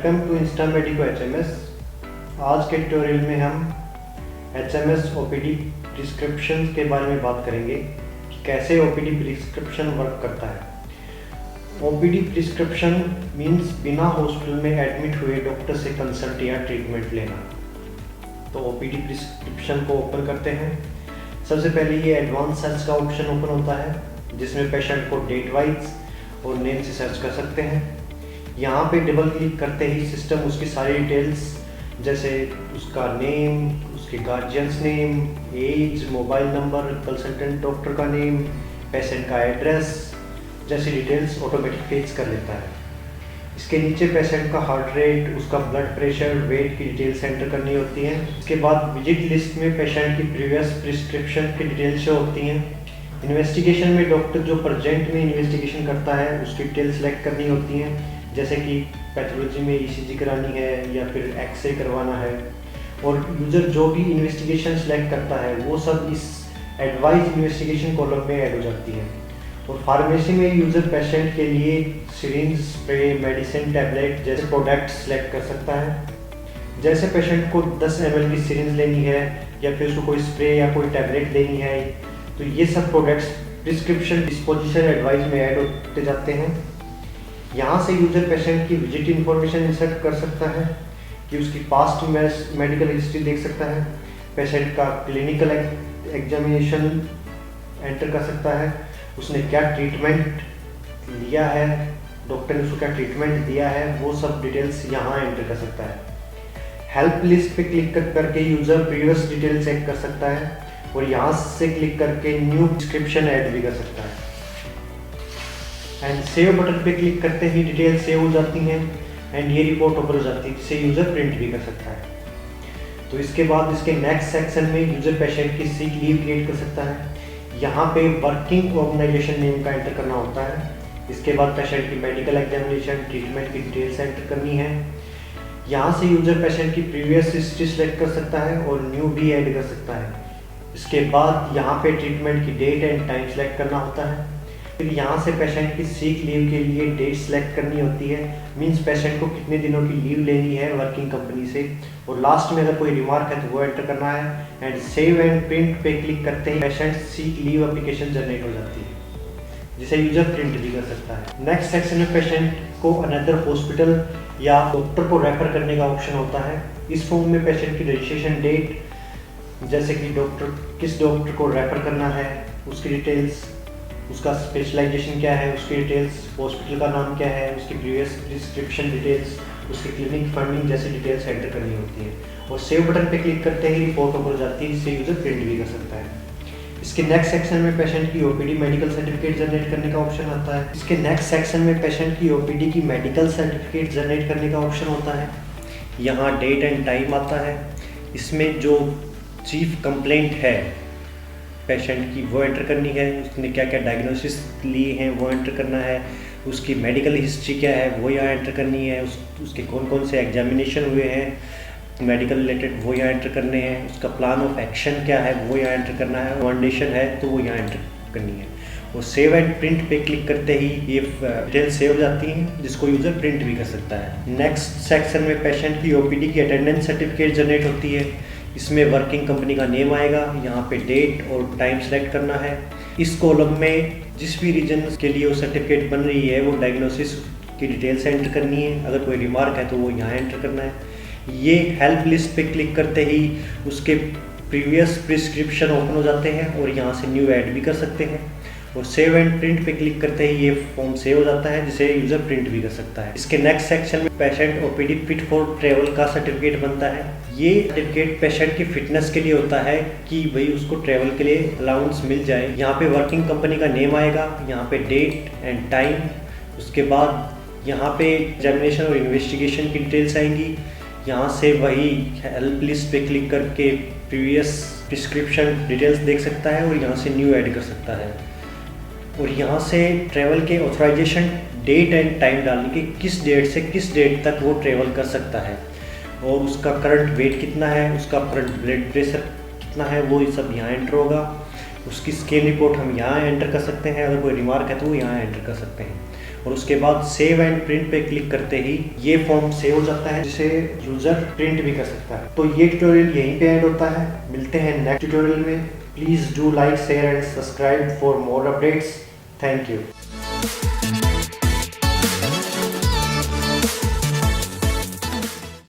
Welcome to Insta Medico HMS. आज के tutorial में हम एचएमएस ओपीडी प्रिस्क्रिप्शन के बारे में बात करेंगे कि कैसे ओपीडी प्रिस्क्रिप्शन वर्क करता है। ओपीडी प्रिस्क्रिप्शन मींस बिना हॉस्पिटल में एडमिट हुए डॉक्टर से कंसल्ट या ट्रीटमेंट लेना। तो ओपीडी प्रिस्क्रिप्शन को ओपन करते हैं। सबसे पहले ये एडवांस सर्च का ऑप्शन ओपन होता है जिसमें पेशेंट को डेट वाइज और नेम से सर्च कर सकते हैं। यहाँ पे डबल क्लिक करते ही सिस्टम उसकी सारी डिटेल्स जैसे उसका नेम, उसके guardians name, age, mobile number, consultant doctor का नेम, पेशेंट का एड्रेस जैसी डिटेल्स ऑटोमेटिक फेच कर लेता है। इसके नीचे पेशेंट का हार्ट रेट, उसका ब्लड प्रेशर, वेट की डिटेल्स एंटर करनी होती हैं। इसके बाद विजिट लिस्ट में पेशेंट की प्रीवियस प्रिस्क्रिप्शन की डिटेल्स शो होती हैं। इन्वेस्टिगेशन में डॉक्टर जो प्रेजेंट में इन्वेस्टिगेशन करता है उसकी डिटेल सेलेक्ट करनी होती हैं, जैसे कि पैथोलॉजी में ईसीजी करानी है या फिर एक्सरे करवाना है। और यूज़र जो भी इन्वेस्टिगेशन सेलेक्ट करता है वो सब इस एडवाइज इन्वेस्टिगेशन कॉलम में ऐड हो जाती हैं। और फार्मेसी में यूज़र पेशेंट के लिए सिरिंज, स्प्रे, मेडिसिन, टैबलेट जैसे प्रोडक्ट सेलेक्ट कर सकता है। जैसे पेशेंट को 10 ml की सिरिंज लेनी है या फिर उसको कोई स्प्रे या कोई टैबलेट लेनी है, तो ये सब प्रोडक्ट्स प्रिस्क्रिप्शन डिस्पोजिशन एडवाइस में ऐड होते जाते हैं। यहाँ से यूज़र पेशेंट की विजिट इन्फॉर्मेशन इंसर्ट कर सकता है कि उसकी पास्ट मेडिकल हिस्ट्री देख सकता है, पेशेंट का क्लिनिकल एग्जामिनेशन एंटर कर सकता है, उसने क्या ट्रीटमेंट लिया है, डॉक्टर ने उसको क्या ट्रीटमेंट दिया है, वो सब डिटेल्स यहाँ एंटर कर सकता है। हेल्प लिस्ट पे क्लिक करके यूज़र प्रीवियस डिटेल चेक कर सकता है और यहाँ से क्लिक करके न्यू प्रिस्क्रिप्शन ऐड भी कर सकता है। एंड सेव बटन पे क्लिक करते ही डिटेल सेव हो जाती हैं एंड ये रिपोर्ट ओपन हो जाती है जिसे यूज़र प्रिंट भी कर सकता है। तो इसके बाद इसके नेक्स्ट सेक्शन में यूज़र पेशेंट की सिक लीव क्रिएट कर सकता है। यहाँ पे वर्किंग ऑर्गेनाइजेशन नेम का एंटर करना होता है। इसके बाद पेशेंट की मेडिकल एग्जामिनेशन, ट्रीटमेंट की डिटेल्स एंटर करनी है। यहाँ से यूज़र पेशेंट की प्रीवियस हिस्ट्री सेलेक्ट कर सकता है और न्यू भी ऐड कर सकता है। इसके बाद यहाँ पे ट्रीटमेंट की डेट एंड टाइम सेलेक्ट करना होता है। फिर यहाँ से पेशेंट की सीक लीव के लिए डेट सेलेक्ट करनी होती है, मींस पेशेंट को कितने दिनों की लीव लेनी है वर्किंग कंपनी से। और लास्ट में अगर कोई रिमार्क है तो वो एंटर करना है। एंड सेव एंड प्रिंट पे क्लिक करते ही patient sick leave application generate हो जाती है जिसे यूजर प्रिंट भी कर सकता है। नेक्स्ट सेक्शन में पेशेंट को अनदर हॉस्पिटल या डॉक्टर को रेफर करने का ऑप्शन होता है। इस फॉर्म में पेशेंट की रजिस्ट्रेशन डेट, जैसे कि किस डॉक्टर को रेफर करना है, उसकी डिटेल्स, उसका स्पेशलाइजेशन क्या है, उसकी डिटेल्स, हॉस्पिटल का नाम क्या है, उसकी प्रीवियस प्रिस्क्रिप्शन डिटेल्स, उसकी क्लिनिक फंडिंग जैसी डिटेल्स एंटर करनी होती है। और सेव बटन पे क्लिक करते ही रिपोर्ट ओपन हो जाती है जिससे यूज़र प्रिंट भी कर सकता है। इसके नेक्स्ट सेक्शन में पेशेंट की ओपीडी मेडिकल सर्टिफिकेट जनरेट करने का ऑप्शन आता है। इसके नेक्स्ट सेक्शन में पेशेंट की ओपीडी की मेडिकल सर्टिफिकेट जनरेट करने का ऑप्शन होता है। यहाँ डेट एंड टाइम आता है। इसमें जो चीफ कंप्लेंट है पेशेंट की वो एंटर करनी है, उसने क्या क्या डायग्नोसिस लिए हैं वो एंटर करना है, उसकी मेडिकल हिस्ट्री क्या है वो यहाँ एंटर करनी है, उसके कौन कौन से एग्जामिनेशन हुए हैं मेडिकल रिलेटेड वो यहाँ एंटर करने हैं, उसका प्लान ऑफ एक्शन क्या है वो यहाँ एंटर करना है, रिकमेंडेशन है तो वो यहाँ एंटर करनी है। और सेव एंड प्रिंट पे क्लिक करते ही ये डिटेल सेव हो जाती हैं जिसको यूज़र प्रिंट भी कर सकता है। नेक्स्ट सेक्शन में पेशेंट की ओपीडी की अटेंडेंस सर्टिफिकेट जनरेट होती है। इसमें वर्किंग कंपनी का नेम आएगा, यहाँ पे डेट और टाइम सेलेक्ट करना है। इस कॉलम में जिस भी रीजन के लिए वो सर्टिफिकेट बन रही है वो डायग्नोसिस की डिटेल्स एंटर करनी है, अगर कोई रिमार्क है तो वो यहाँ एंटर करना है। ये हेल्प लिस्ट पे क्लिक करते ही उसके प्रीवियस प्रिस्क्रिप्शन ओपन हो जाते हैं और यहाँ से न्यू ऐड भी कर सकते हैं। और सेव एंड प्रिंट पे क्लिक करते ही ये फॉर्म सेव हो जाता है जिसे यूज़र प्रिंट भी कर सकता है। इसके नेक्स्ट सेक्शन में patient OPD fit for travel का सर्टिफिकेट बनता है। ये सर्टिफिकेट पेशेंट की फिटनेस के लिए होता है कि भाई उसको ट्रेवल के लिए अलाउंस मिल जाए। यहाँ पे वर्किंग कंपनी का नेम आएगा, यहाँ पे डेट एंड टाइम, उसके बाद यहाँ पे एग्जामिनेशन और इन्वेस्टिगेशन की डिटेल्स आएंगी। यहाँ से वही हेल्प लिस्ट पे क्लिक करके प्रीवियस प्रिस्क्रिप्शन डिटेल्स देख सकता है और यहाँ से न्यू ऐड कर सकता है। और यहाँ से ट्रैवल के ऑथराइजेशन डेट एंड टाइम डालने की किस डेट से किस डेट तक वो ट्रैवल कर सकता है और उसका करंट वेट कितना है, उसका करंट ब्लड प्रेशर कितना है, वो सब यहाँ एंटर होगा। उसकी स्कैन रिपोर्ट हम यहाँ एंटर कर सकते हैं, अगर कोई रिमार्क है तो वो यहाँ एंटर कर सकते हैं। और उसके बाद सेव एंड प्रिंट पे क्लिक करते ही ये फॉर्म सेव हो जाता है, जिसे यूजर प्रिंट भी कर सकता है। तो ये ट्यूटोरियल यहीं पे एंड होता है। मिलते हैं नेक्स्ट ट्यूटोरियल में। Please do like, share and subscribe for more updates. Thank you.